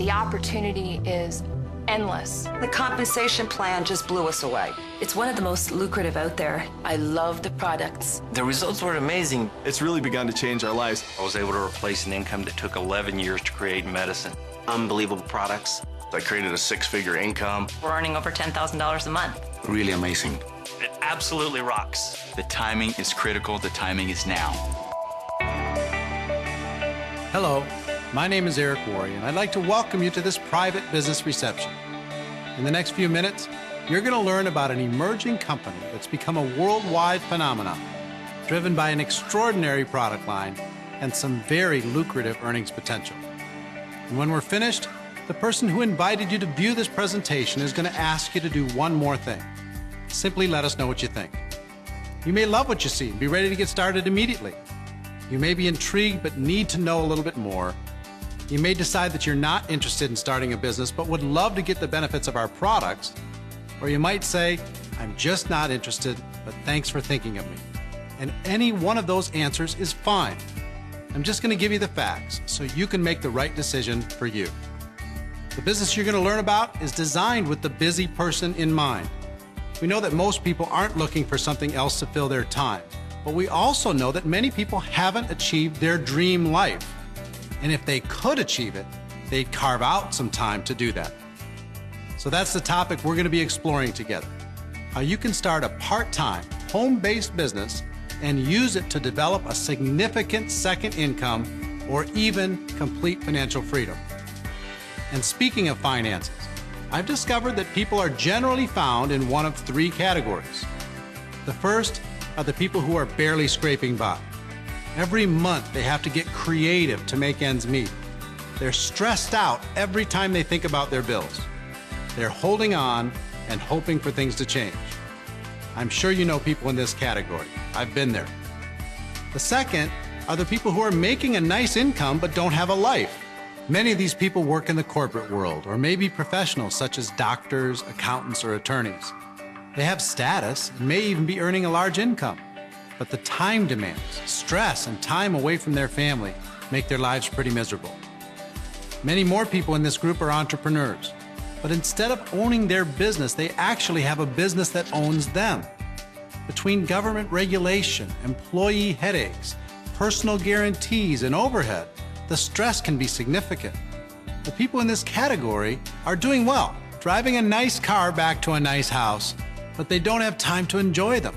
The opportunity is endless. The compensation plan just blew us away. It's one of the most lucrative out there. I love the products. The results were amazing. It's really begun to change our lives. I was able to replace an income that took 11 years to create in medicine. Unbelievable products. I created a six-figure income. We're earning over $10,000 a month. Really amazing. It absolutely rocks. The timing is critical. The timing is now. Hello, my name is Eric Worre, and I'd like to welcome you to this private business reception. In the next few minutes, you're going to learn about an emerging company that's become a worldwide phenomenon, driven by an extraordinary product line and some very lucrative earnings potential. And when we're finished, the person who invited you to view this presentation is going to ask you to do one more thing. Simply let us know what you think. You may love what you see and be ready to get started immediately. You may be intrigued but need to know a little bit more. You may decide that you're not interested in starting a business but would love to get the benefits of our products. Or you might say, I'm just not interested, but thanks for thinking of me. And any one of those answers is fine. I'm just going to give you the facts so you can make the right decision for you. The business you're going to learn about is designed with the busy person in mind. We know that most people aren't looking for something else to fill their time, but we also know that many people haven't achieved their dream life. And if they could achieve it, they'd carve out some time to do that. So that's the topic we're going to be exploring together. How you can start a part-time, home-based business and use it to develop a significant second income or even complete financial freedom. And speaking of finances, I've discovered that people are generally found in one of three categories. The first are the people who are barely scraping by. Every month they have to get creative to make ends meet. They're stressed out every time they think about their bills. They're holding on and hoping for things to change. I'm sure you know people in this category. I've been there. The second are the people who are making a nice income but don't have a life. Many of these people work in the corporate world or may be professionals such as doctors, accountants, or attorneys. They have status and may even be earning a large income, but the time demands, stress, and time away from their family make their lives pretty miserable. Many more people in this group are entrepreneurs, but instead of owning their business, they actually have a business that owns them. Between government regulation, employee headaches, personal guarantees, and overhead, the stress can be significant. The people in this category are doing well, driving a nice car back to a nice house, but they don't have time to enjoy them.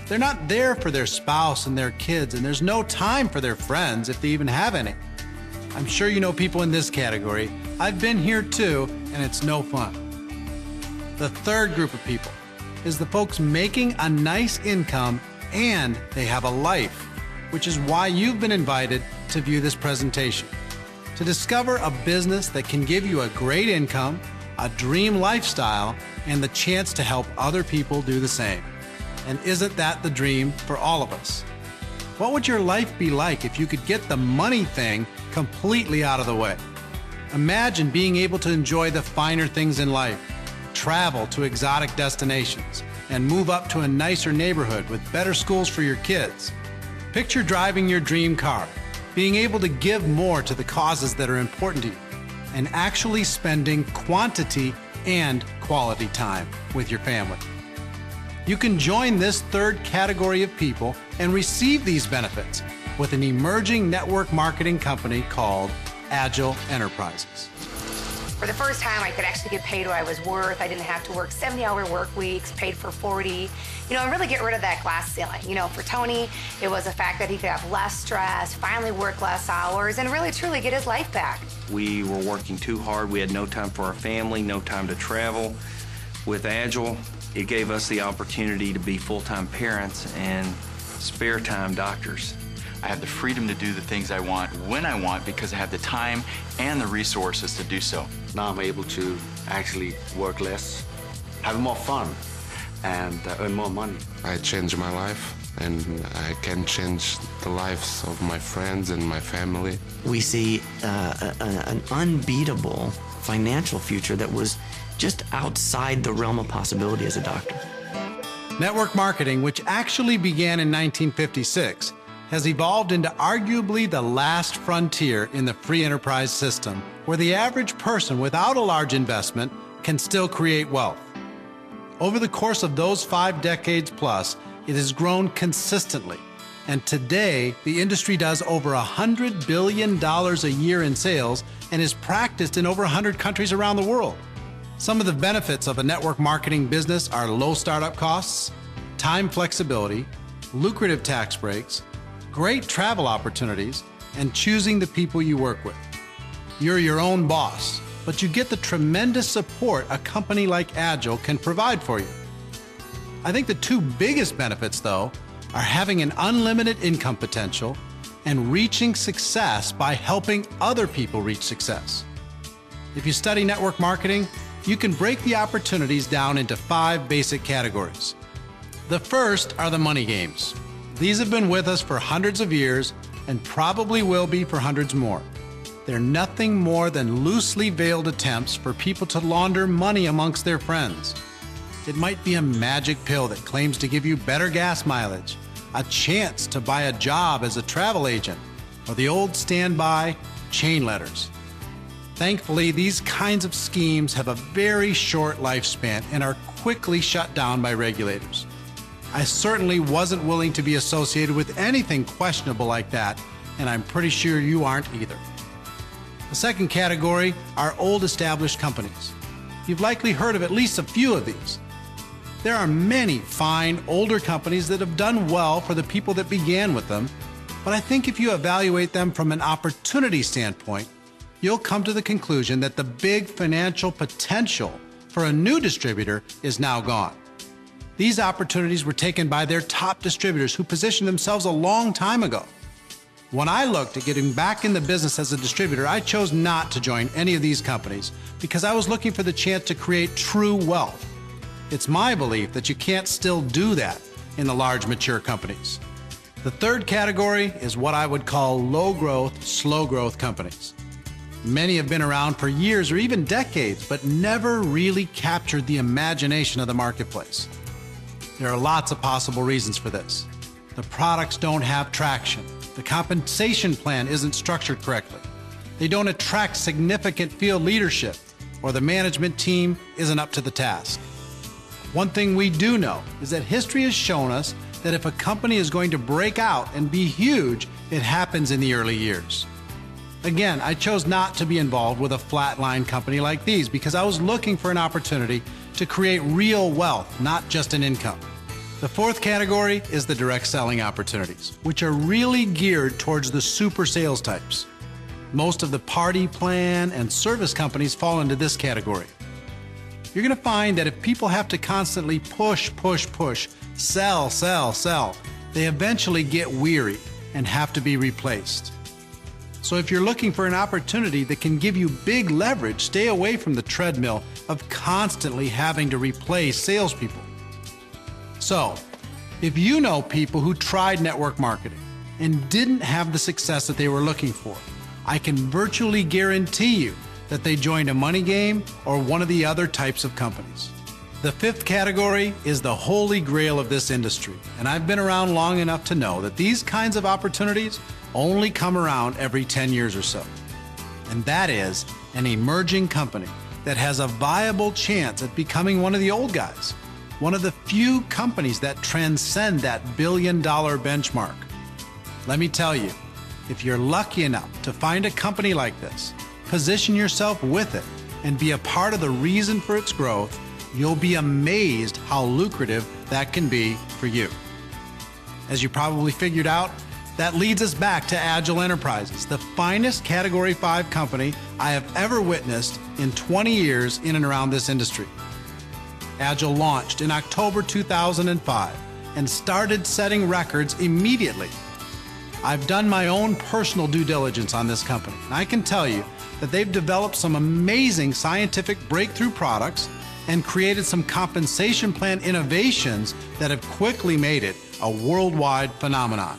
They're not there for their spouse and their kids, and there's no time for their friends if they even have any. I'm sure you know people in this category. I've been here too, and it's no fun. The third group of people is the folks making a nice income and they have a life, which is why you've been invited to view this presentation. To discover a business that can give you a great income, a dream lifestyle, and the chance to help other people do the same. And isn't that the dream for all of us? What would your life be like if you could get the money thing completely out of the way? Imagine being able to enjoy the finer things in life, travel to exotic destinations, and move up to a nicer neighborhood with better schools for your kids. Picture driving your dream car, being able to give more to the causes that are important to you, and actually spending quantity and quality time with your family. You can join this third category of people and receive these benefits with an emerging network marketing company called Agel Enterprises. For the first time, I could actually get paid what I was worth. I didn't have to work 70-hour work weeks, paid for 40. And really get rid of that glass ceiling. For Tony, it was the fact that he could have less stress, finally work less hours, and really truly get his life back. We were working too hard. We had no time for our family, no time to travel. With Agel, it gave us the opportunity to be full-time parents and spare time doctors. I have the freedom to do the things I want when I want because I have the time and the resources to do so. Now I'm able to actually work less, have more fun, and earn more money. I changed my life, and I can change the lives of my friends and my family. We see an unbeatable financial future that was just outside the realm of possibility as a doctor. Network marketing, which actually began in 1956, has evolved into arguably the last frontier in the free enterprise system, where the average person without a large investment can still create wealth. Over the course of those 5 decades plus, it has grown consistently, and today the industry does over $100 billion a year in sales and is practiced in over 100 countries around the world. Some of the benefits of a network marketing business are low startup costs, time flexibility, lucrative tax breaks, great travel opportunities, and choosing the people you work with. You're your own boss, but you get the tremendous support a company like Agel can provide for you. I think the 2 biggest benefits, though, are having an unlimited income potential and reaching success by helping other people reach success. If you study network marketing, you can break the opportunities down into 5 basic categories. The first are the money games. These have been with us for hundreds of years and probably will be for hundreds more. They're nothing more than loosely veiled attempts for people to launder money amongst their friends. It might be a magic pill that claims to give you better gas mileage, a chance to buy a job as a travel agent, or the old standby chain letters. Thankfully, these kinds of schemes have a very short lifespan and are quickly shut down by regulators. I certainly wasn't willing to be associated with anything questionable like that, and I'm pretty sure you aren't either. The second category are old established companies. You've likely heard of at least a few of these. There are many fine older companies that have done well for the people that began with them, but I think if you evaluate them from an opportunity standpoint, you'll come to the conclusion that the big financial potential for a new distributor is now gone. These opportunities were taken by their top distributors who positioned themselves a long time ago. When I looked at getting back in the business as a distributor, I chose not to join any of these companies because I was looking for the chance to create true wealth. It's my belief that you can't still do that in the large, mature companies. The third category is what I would call low-growth, slow-growth companies. Many have been around for years or even decades, but never really captured the imagination of the marketplace. There are lots of possible reasons for this. The products don't have traction. The compensation plan isn't structured correctly. They don't attract significant field leadership, or the management team isn't up to the task. One thing we do know is that history has shown us that if a company is going to break out and be huge, it happens in the early years. Again, I chose not to be involved with a flatline company like these because I was looking for an opportunity to create real wealth, not just an income. The fourth category is the direct selling opportunities, which are really geared towards the super sales types. Most of the party plan and service companies fall into this category. You're going to find that if people have to constantly push, sell, they eventually get weary and have to be replaced. So if you're looking for an opportunity that can give you big leverage, stay away from the treadmill of constantly having to replace salespeople. So, if you know people who tried network marketing and didn't have the success that they were looking for, I can virtually guarantee you that they joined a money game or one of the other types of companies. The fifth category is the holy grail of this industry, and I've been around long enough to know that these kinds of opportunities only come around every 10 years or so. And that is an emerging company that has a viable chance at becoming one of the old guys, one of the few companies that transcend that billion-dollar benchmark. Let me tell you, if you're lucky enough to find a company like this, position yourself with it, and be a part of the reason for its growth, you'll be amazed how lucrative that can be for you. As you probably figured out, that leads us back to Agel Enterprises, the finest Category 5 company I have ever witnessed in 20 years in and around this industry. Agel launched in October 2005 and started setting records immediately. I've done my own personal due diligence on this company, and I can tell you that they've developed some amazing scientific breakthrough products and created some compensation plan innovations that have quickly made it a worldwide phenomenon.